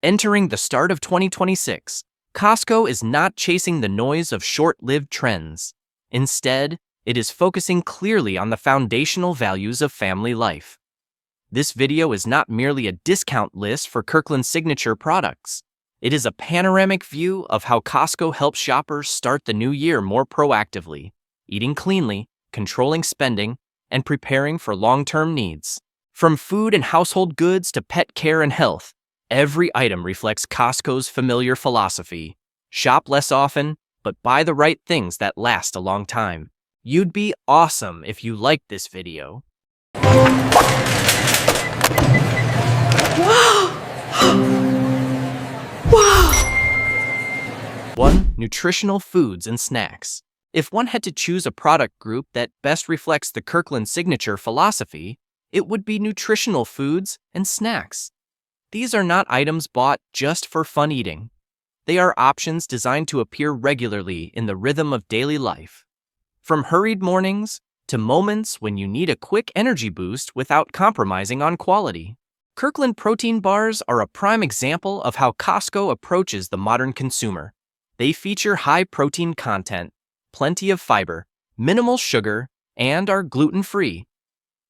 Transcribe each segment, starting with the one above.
Entering the start of 2026, Costco is not chasing the noise of short-lived trends. Instead, it is focusing clearly on the foundational values of family life. This video is not merely a discount list for Kirkland Signature products. It is a panoramic view of how Costco helps shoppers start the new year more proactively, eating cleanly, controlling spending, and preparing for long-term needs. From food and household goods to pet care and health, every item reflects Costco's familiar philosophy. Shop less often, but buy the right things that last a long time. You'd be awesome if you liked this video. Wow! 1. Nutritional foods and snacks. If one had to choose a product group that best reflects the Kirkland Signature philosophy, it would be nutritional foods and snacks. These are not items bought just for fun eating. They are options designed to appear regularly in the rhythm of daily life. From hurried mornings to moments when you need a quick energy boost without compromising on quality. Kirkland protein bars are a prime example of how Costco approaches the modern consumer. They feature high protein content, plenty of fiber, minimal sugar, and are gluten-free.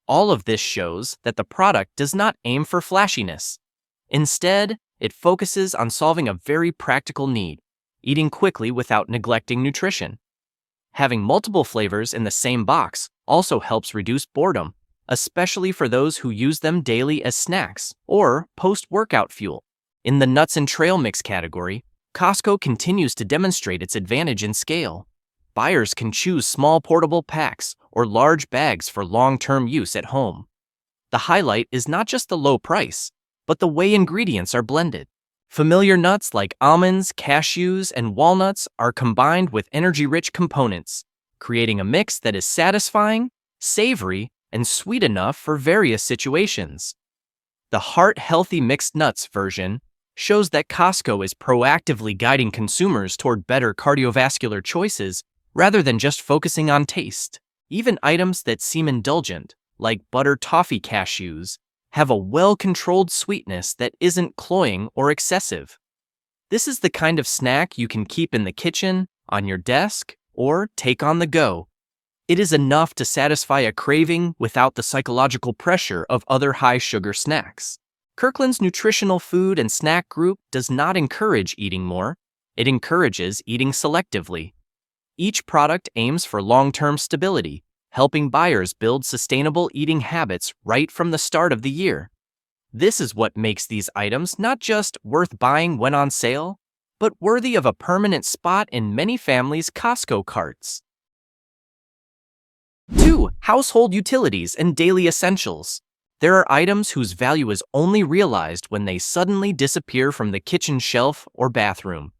All of this shows that the product does not aim for flashiness. Instead, it focuses on solving a very practical need, eating quickly without neglecting nutrition. Having multiple flavors in the same box also helps reduce boredom, especially for those who use them daily as snacks or post-workout fuel. In the nuts and trail mix category, Costco continues to demonstrate its advantage in scale. Buyers can choose small portable packs or large bags for long-term use at home. The highlight is not just the low price, but the way ingredients are blended. Familiar nuts like almonds, cashews, and walnuts are combined with energy-rich components, creating a mix that is satisfying, savory, and sweet enough for various situations. The heart-healthy mixed nuts version shows that Costco is proactively guiding consumers toward better cardiovascular choices rather than just focusing on taste. Even items that seem indulgent, like butter toffee cashews, have a well-controlled sweetness that isn't cloying or excessive. This is the kind of snack you can keep in the kitchen, on your desk, or take on the go. It is enough to satisfy a craving without the psychological pressure of other high-sugar snacks. Kirkland's nutritional food and snack group does not encourage eating more. It encourages eating selectively. Each product aims for long-term stability, helping buyers build sustainable eating habits right from the start of the year. This is what makes these items not just worth buying when on sale, but worthy of a permanent spot in many families' Costco carts. 2. Household utilities and daily essentials. There are items whose value is only realized when they suddenly disappear from the kitchen shelf or bathroom.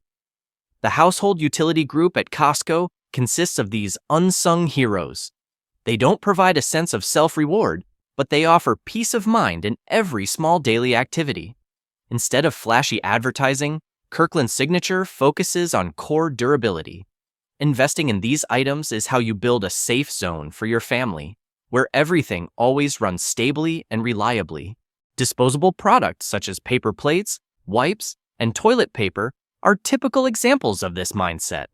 The household utility group at Costco consists of these unsung heroes. They don't provide a sense of self-reward, but they offer peace of mind in every small daily activity. Instead of flashy advertising, Kirkland Signature focuses on core durability. Investing in these items is how you build a safe zone for your family, where everything always runs stably and reliably. Disposable products such as paper plates, wipes, and toilet paper are typical examples of this mindset.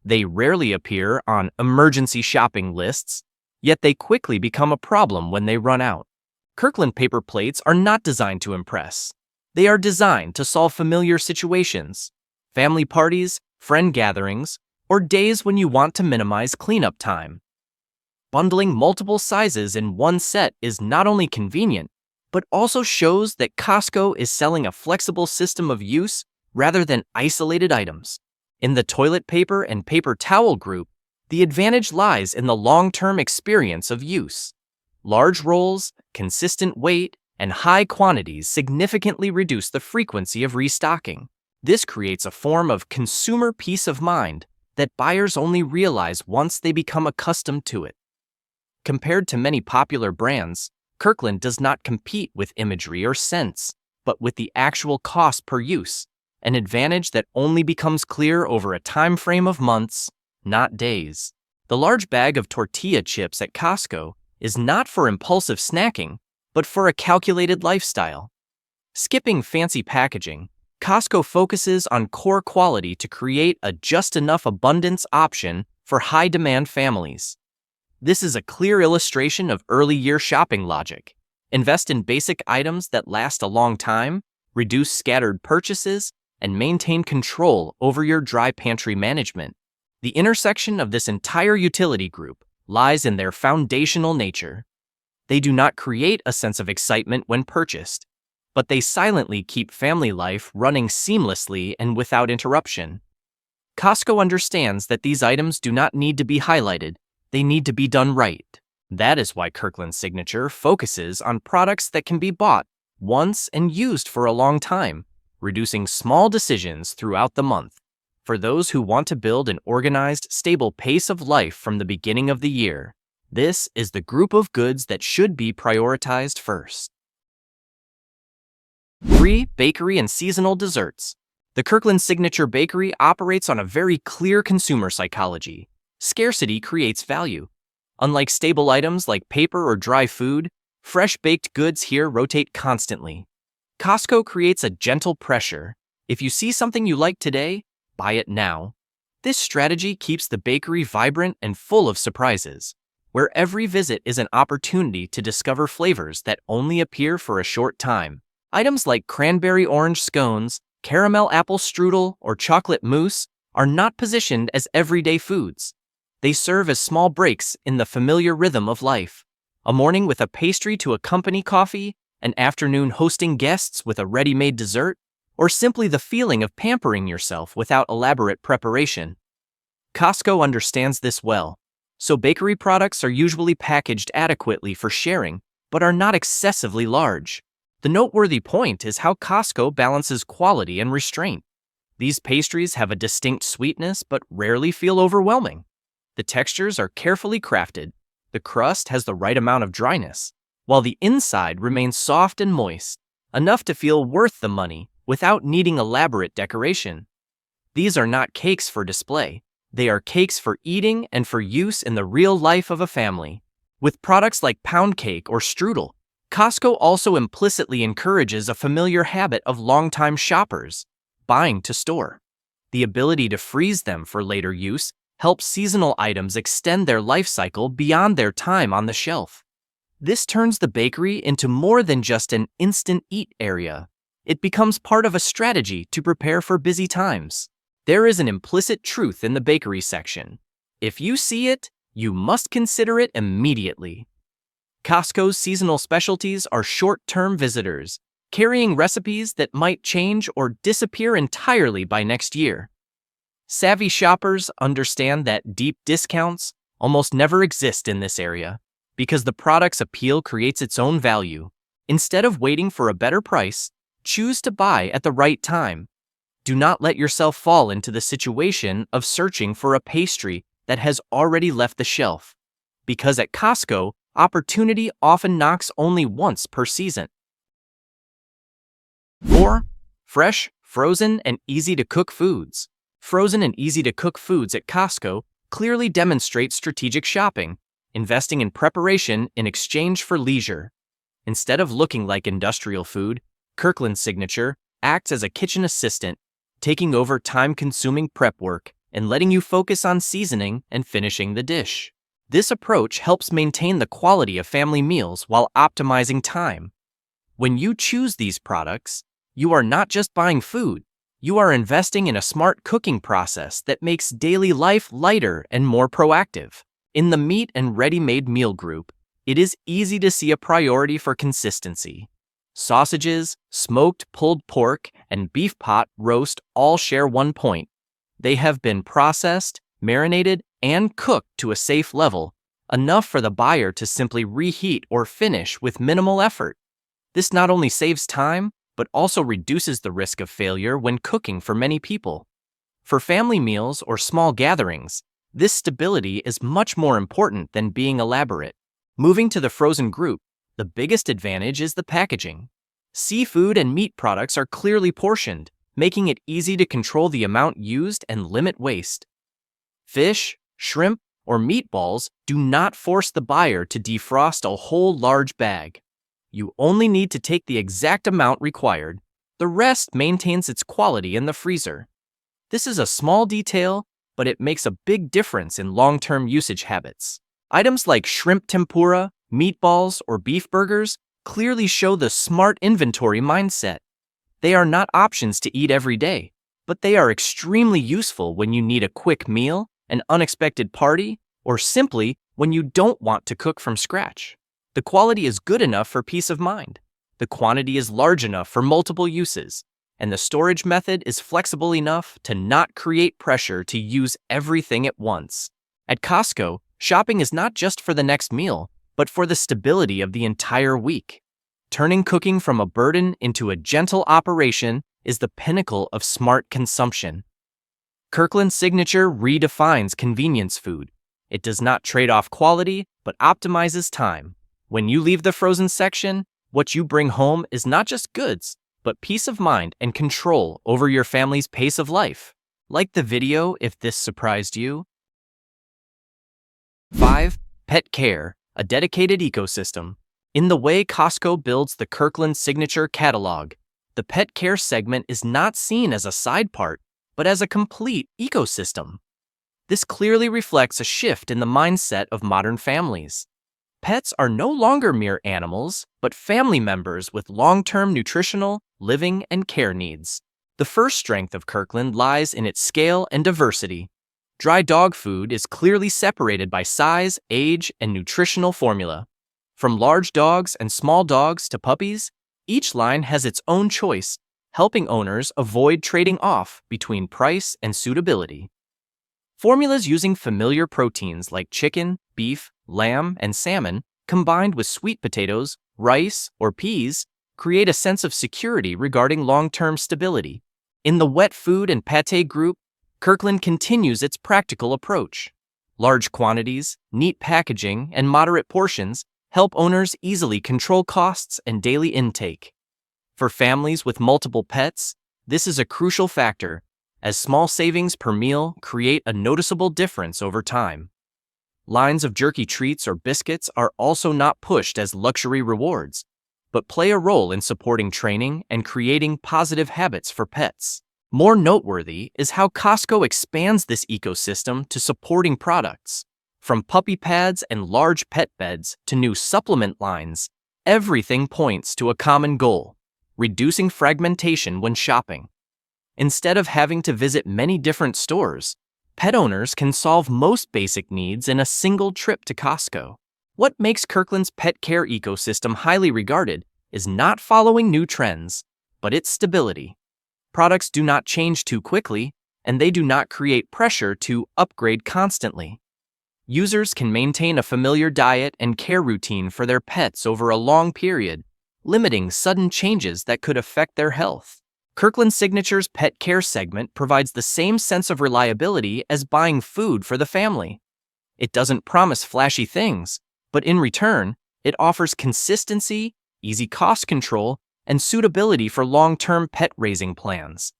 They rarely appear on emergency shopping lists, yet they quickly become a problem when they run out. Kirkland paper plates are not designed to impress. They are designed to solve familiar situations, family parties, friend gatherings, or days when you want to minimize cleanup time. Bundling multiple sizes in one set is not only convenient, but also shows that Costco is selling a flexible system of use rather than isolated items. In the toilet paper and paper towel group, the advantage lies in the long-term experience of use. Large rolls, consistent weight, and high quantities significantly reduce the frequency of restocking. This creates a form of consumer peace of mind that buyers only realize once they become accustomed to it. Compared to many popular brands, Kirkland does not compete with imagery or scents, but with the actual cost per use, an advantage that only becomes clear over a time frame of months, not days. The large bag of tortilla chips at Costco is not for impulsive snacking, but for a calculated lifestyle. Skipping fancy packaging, Costco focuses on core quality to create a just enough abundance option for high-demand families. This is a clear illustration of early-year shopping logic. Invest in basic items that last a long time, reduce scattered purchases, and maintain control over your dry pantry management. The intersection of this entire utility group lies in their foundational nature. They do not create a sense of excitement when purchased, but they silently keep family life running seamlessly and without interruption. Costco understands that these items do not need to be highlighted, they need to be done right. That is why Kirkland Signature focuses on products that can be bought once and used for a long time, reducing small decisions throughout the month. For those who want to build an organized, stable pace of life from the beginning of the year, this is the group of goods that should be prioritized first. 3. Bakery and seasonal desserts. The Kirkland Signature Bakery operates on a very clear consumer psychology. Scarcity creates value. Unlike stable items like paper or dry food, fresh baked goods here rotate constantly. Costco creates a gentle pressure. If you see something you like today, buy it now. This strategy keeps the bakery vibrant and full of surprises, where every visit is an opportunity to discover flavors that only appear for a short time. Items like cranberry orange scones, caramel apple strudel, or chocolate mousse are not positioned as everyday foods. They serve as small breaks in the familiar rhythm of life. A morning with a pastry to accompany coffee, an afternoon hosting guests with a ready-made dessert, or simply the feeling of pampering yourself without elaborate preparation. Costco understands this well, so bakery products are usually packaged adequately for sharing, but are not excessively large. The noteworthy point is how Costco balances quality and restraint. These pastries have a distinct sweetness but rarely feel overwhelming. The textures are carefully crafted, the crust has the right amount of dryness, while the inside remains soft and moist, enough to feel worth the money without needing elaborate decoration. These are not cakes for display, they are cakes for eating and for use in the real life of a family. With products like pound cake or strudel, Costco also implicitly encourages a familiar habit of longtime shoppers, buying to store. The ability to freeze them for later use helps seasonal items extend their life cycle beyond their time on the shelf. This turns the bakery into more than just an instant eat area. It becomes part of a strategy to prepare for busy times. There is an implicit truth in the bakery section. If you see it, you must consider it immediately. Costco's seasonal specialties are short-term visitors, carrying recipes that might change or disappear entirely by next year. Savvy shoppers understand that deep discounts almost never exist in this area because the product's appeal creates its own value. Instead of waiting for a better price, choose to buy at the right time. Do not let yourself fall into the situation of searching for a pastry that has already left the shelf, because at Costco, opportunity often knocks only once per season. 4. Fresh, frozen, and easy-to-cook foods. Frozen and easy-to-cook foods at Costco clearly demonstrate strategic shopping, investing in preparation in exchange for leisure. Instead of looking like industrial food, Kirkland Signature acts as a kitchen assistant, taking over time-consuming prep work and letting you focus on seasoning and finishing the dish. This approach helps maintain the quality of family meals while optimizing time. When you choose these products, you are not just buying food, you are investing in a smart cooking process that makes daily life lighter and more proactive. In the meat and ready-made meal group, it is easy to see a priority for consistency. Sausages, smoked pulled pork, and beef pot roast all share one point. They have been processed, marinated, and cooked to a safe level, enough for the buyer to simply reheat or finish with minimal effort. This not only saves time, but also reduces the risk of failure when cooking for many people. For family meals or small gatherings, this stability is much more important than being elaborate. Moving to the frozen group, the biggest advantage is the packaging. Seafood and meat products are clearly portioned, making it easy to control the amount used and limit waste. Fish, shrimp, or meatballs do not force the buyer to defrost a whole large bag. You only need to take the exact amount required. The rest maintains its quality in the freezer. This is a small detail, but it makes a big difference in long-term usage habits. Items like shrimp tempura, meatballs, or beef burgers clearly show the smart inventory mindset. They are not options to eat every day, but they are extremely useful when you need a quick meal, an unexpected party, or simply when you don't want to cook from scratch. The quality is good enough for peace of mind. The quantity is large enough for multiple uses, and the storage method is flexible enough to not create pressure to use everything at once. At Costco, shopping is not just for the next meal, but for the stability of the entire week. Turning cooking from a burden into a gentle operation is the pinnacle of smart consumption. Kirkland Signature redefines convenience food. It does not trade off quality, but optimizes time. When you leave the frozen section, what you bring home is not just goods, but peace of mind and control over your family's pace of life. Like the video if this surprised you. 5. Pet care, a dedicated ecosystem. In the way Costco builds the Kirkland Signature catalog, the pet care segment is not seen as a side part, but as a complete ecosystem. This clearly reflects a shift in the mindset of modern families. Pets are no longer mere animals, but family members with long-term nutritional, living, and care needs. The first strength of Kirkland lies in its scale and diversity. Dry dog food is clearly separated by size, age, and nutritional formula. From large dogs and small dogs to puppies, each line has its own choice, helping owners avoid trading off between price and suitability. Formulas using familiar proteins like chicken, beef, lamb, and salmon, combined with sweet potatoes, rice, or peas, create a sense of security regarding long-term stability. In the wet food and pâté group, Kirkland continues its practical approach. Large quantities, neat packaging, and moderate portions help owners easily control costs and daily intake. For families with multiple pets, this is a crucial factor, as small savings per meal create a noticeable difference over time. Lines of jerky treats or biscuits are also not pushed as luxury rewards, but play a role in supporting training and creating positive habits for pets. More noteworthy is how Costco expands this ecosystem to supporting products. From puppy pads and large pet beds to new supplement lines, everything points to a common goal: reducing fragmentation when shopping. Instead of having to visit many different stores, pet owners can solve most basic needs in a single trip to Costco. What makes Kirkland's pet care ecosystem highly regarded is not following new trends, but its stability. Products do not change too quickly, and they do not create pressure to upgrade constantly. Users can maintain a familiar diet and care routine for their pets over a long period, limiting sudden changes that could affect their health. Kirkland Signature's pet care segment provides the same sense of reliability as buying food for the family. It doesn't promise flashy things, but in return, it offers consistency, easy cost control, and suitability for long-term pet-raising plans.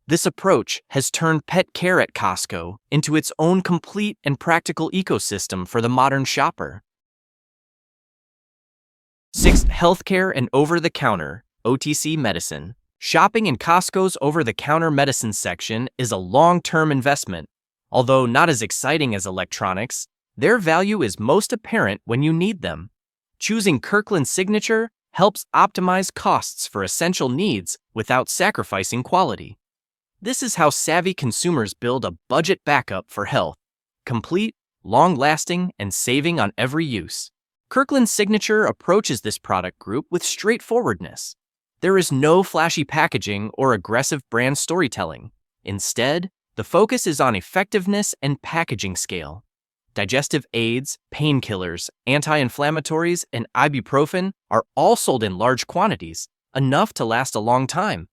This approach has turned pet care at Costco into its own complete and practical ecosystem for the modern shopper. 6. Healthcare and over-the-counter, OTC medicine. Shopping in Costco's over-the-counter medicine section is a long-term investment. Although not as exciting as electronics, their value is most apparent when you need them. Choosing Kirkland Signature helps optimize costs for essential needs without sacrificing quality. This is how savvy consumers build a budget backup for health, complete, long-lasting, and saving on every use. Kirkland Signature approaches this product group with straightforwardness. There is no flashy packaging or aggressive brand storytelling. Instead, the focus is on effectiveness and packaging scale. Digestive aids, painkillers, anti-inflammatories, and ibuprofen are all sold in large quantities, enough to last a long time.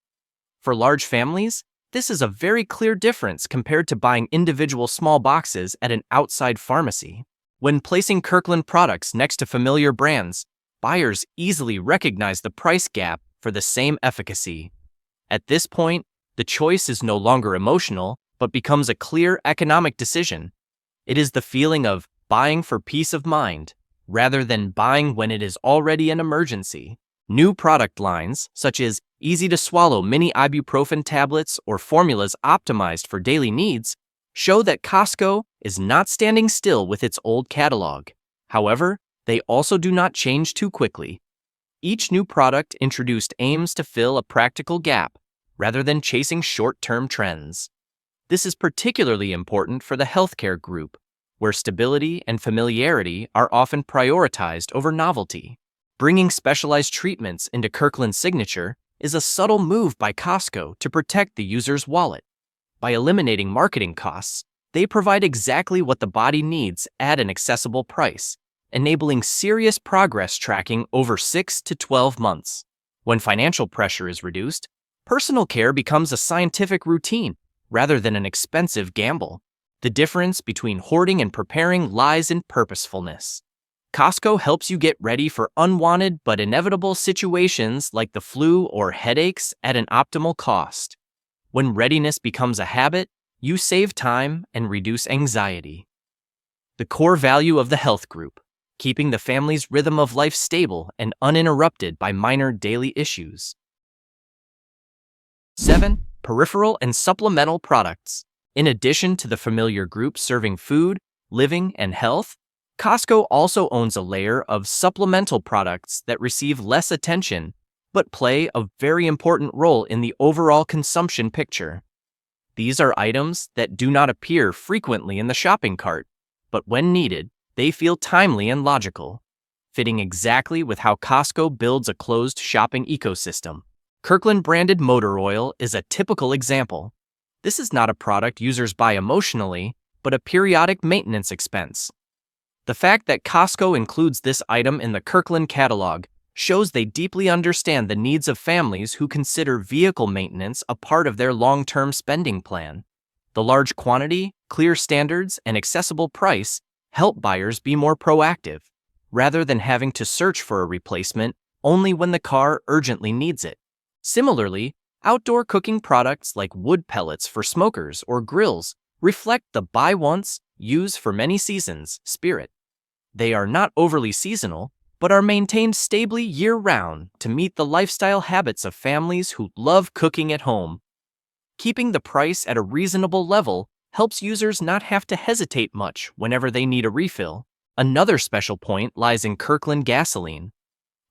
For large families, this is a very clear difference compared to buying individual small boxes at an outside pharmacy. When placing Kirkland products next to familiar brands, buyers easily recognize the price gap for the same efficacy. At this point, the choice is no longer emotional, but becomes a clear economic decision. It is the feeling of buying for peace of mind, rather than buying when it is already an emergency. New product lines, such as easy-to-swallow mini ibuprofen tablets or formulas optimized for daily needs, show that Costco is not standing still with its old catalog. However, they also do not change too quickly. Each new product introduced aims to fill a practical gap, rather than chasing short-term trends. This is particularly important for the healthcare group, where stability and familiarity are often prioritized over novelty. Bringing specialized treatments into Kirkland Signature is a subtle move by Costco to protect the user's wallet. By eliminating marketing costs, they provide exactly what the body needs at an accessible price, enabling serious progress tracking over 6 to 12 months. When financial pressure is reduced, personal care becomes a scientific routine rather than an expensive gamble. The difference between hoarding and preparing lies in purposefulness. Costco helps you get ready for unwanted but inevitable situations like the flu or headaches at an optimal cost. When readiness becomes a habit, you save time and reduce anxiety. The core value of the health group: keeping the family's rhythm of life stable and uninterrupted by minor daily issues. 7. Peripheral and supplemental products. In addition to the familiar group serving food, living, and health, Costco also owns a layer of supplemental products that receive less attention but play a very important role in the overall consumption picture. These are items that do not appear frequently in the shopping cart, but when needed, they feel timely and logical, fitting exactly with how Costco builds a closed shopping ecosystem. Kirkland branded motor oil is a typical example. This is not a product users buy emotionally, but a periodic maintenance expense. The fact that Costco includes this item in the Kirkland catalog shows they deeply understand the needs of families who consider vehicle maintenance a part of their long-term spending plan. The large quantity, clear standards, and accessible price help buyers be more proactive, rather than having to search for a replacement only when the car urgently needs it. Similarly, outdoor cooking products like wood pellets for smokers or grills reflect the buy once, use for many seasons spirit. They are not overly seasonal, but are maintained stably year-round to meet the lifestyle habits of families who love cooking at home. Keeping the price at a reasonable level helps users not have to hesitate much whenever they need a refill. Another special point lies in Kirkland gasoline.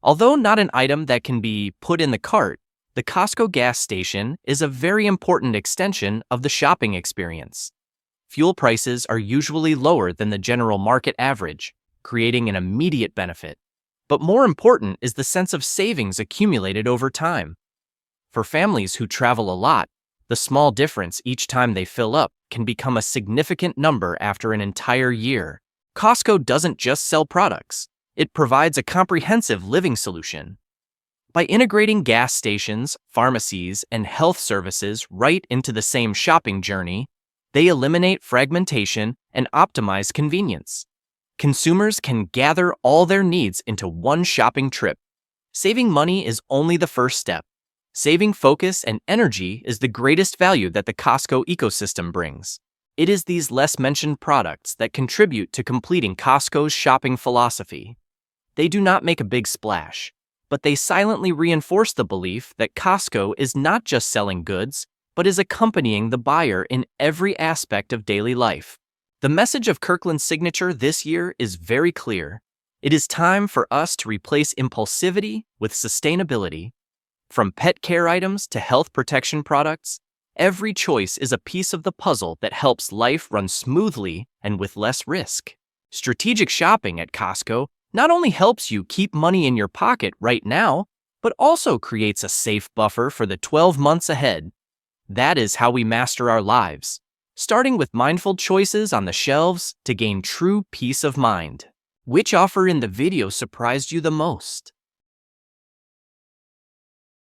Although not an item that can be put in the cart, the Costco gas station is a very important extension of the shopping experience. Fuel prices are usually lower than the general market average, creating an immediate benefit. But more important is the sense of savings accumulated over time. For families who travel a lot, the small difference each time they fill up can become a significant number after an entire year. Costco doesn't just sell products, it provides a comprehensive living solution. By integrating gas stations, pharmacies, and health services right into the same shopping journey, they eliminate fragmentation and optimize convenience. Consumers can gather all their needs into one shopping trip. Saving money is only the first step. Saving focus and energy is the greatest value that the Costco ecosystem brings. It is these less mentioned products that contribute to completing Costco's shopping philosophy. They do not make a big splash, but they silently reinforce the belief that Costco is not just selling goods, but is accompanying the buyer in every aspect of daily life. The message of Kirkland Signature this year is very clear. It is time for us to replace impulsivity with sustainability. From pet care items to health protection products, every choice is a piece of the puzzle that helps life run smoothly and with less risk. Strategic shopping at Costco not only helps you keep money in your pocket right now, but also creates a safe buffer for the 12 months ahead. That is how we master our lives, starting with mindful choices on the shelves to gain true peace of mind. Which offer in the video surprised you the most?